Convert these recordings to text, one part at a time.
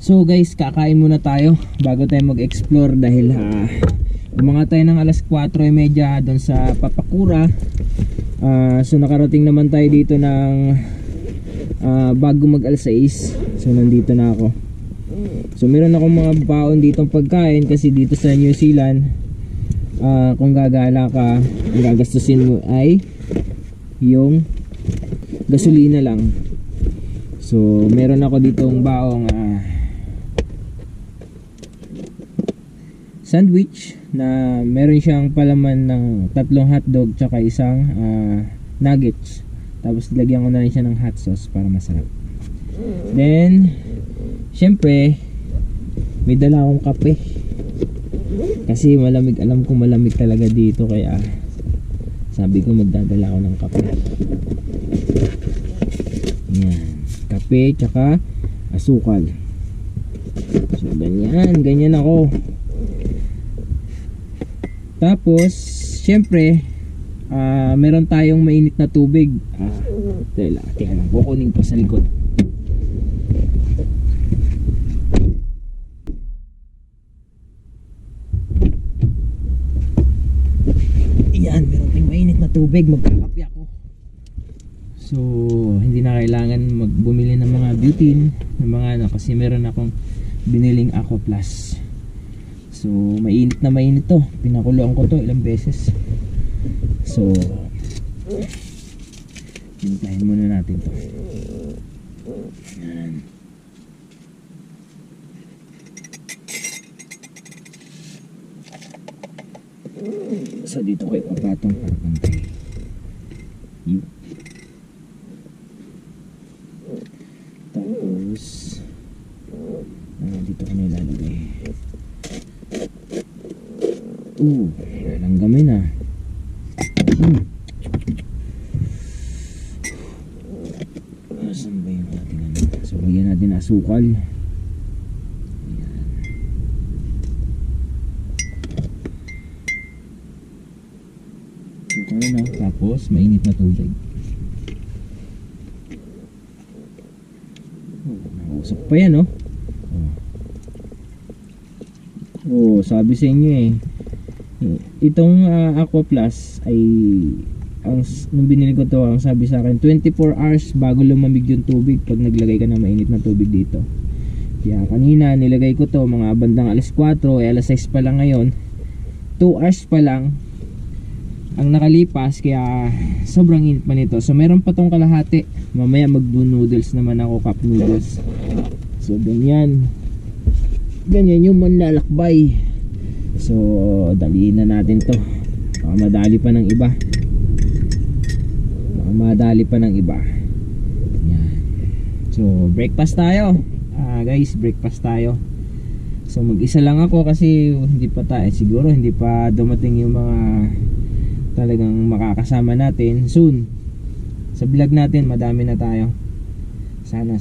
So guys, kakain muna tayo bago tayo mag-explore dahil umanga tayo ng alas 4:30 doon sa Papakura. So nakarating naman tayo dito ng bago mag alas 6. So nandito na ako. So meron akong mga baon ditong pagkain kasi dito sa New Zealand, kung gagala ka, ang gagastusin mo ay yung gasolina lang. So meron ako ditong baong sandwich na meron siyang palaman ng 3 hotdog tsaka isang nuggets. Tapos lagyan ko na rin siya ng hot sauce para masarap. Then syempre may dala akong kape kasi malamig, alam ko malamig talaga dito, kaya sabi ko magdadala ako ng kape. Yan, kape tsaka asukal. So ganyan ako. Tapos syempre meron tayong mainit na tubig. Teka lang, kukunin ko sa likod. Yan, meron tayong mainit na tubig. Magkakape ako. So hindi na kailangan magbumili ng mga butane, ng mga kasi meron akong biniling Aqua Plus. So mainit na mainit to. Pinakuluan ko to ilang beses. So hintayin muna natin to. Yan. So dito ko ipapatong para pantay. Yun. Tapos dito ko nilalagay. Langgam na. Saan ba yung ating ano? So lagyan natin asukal. Ayan. Asukal na. Tapos mainit na tubig. Nausap pa yan, oh. Sabi sa inyo itong Aqua Plus ay nung binili ko to, ang sabi sa akin 24 hours bago lumamig yung tubig pag naglagay ka ng mainit na tubig dito. Kaya kanina nilagay ko to mga bandang alas 4, alas 6 pa lang ngayon, 2 hours pa lang ang nakalipas, kaya sobrang init pa nito. So meron pa tong kalahati, mamaya mag-blue noodles naman ako, cup noodles. So ganyan yung manlalakbay. So daliin na natin to. Baka madali pa ng iba. Yan. So breakfast tayo, guys, breakfast tayo. So mag-isa lang ako kasi siguro hindi pa dumating yung mga talagang makakasama natin soon. Sa vlog natin madami na tayo. Sana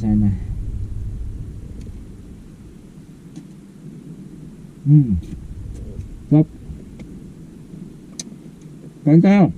Stop. Kain tayo.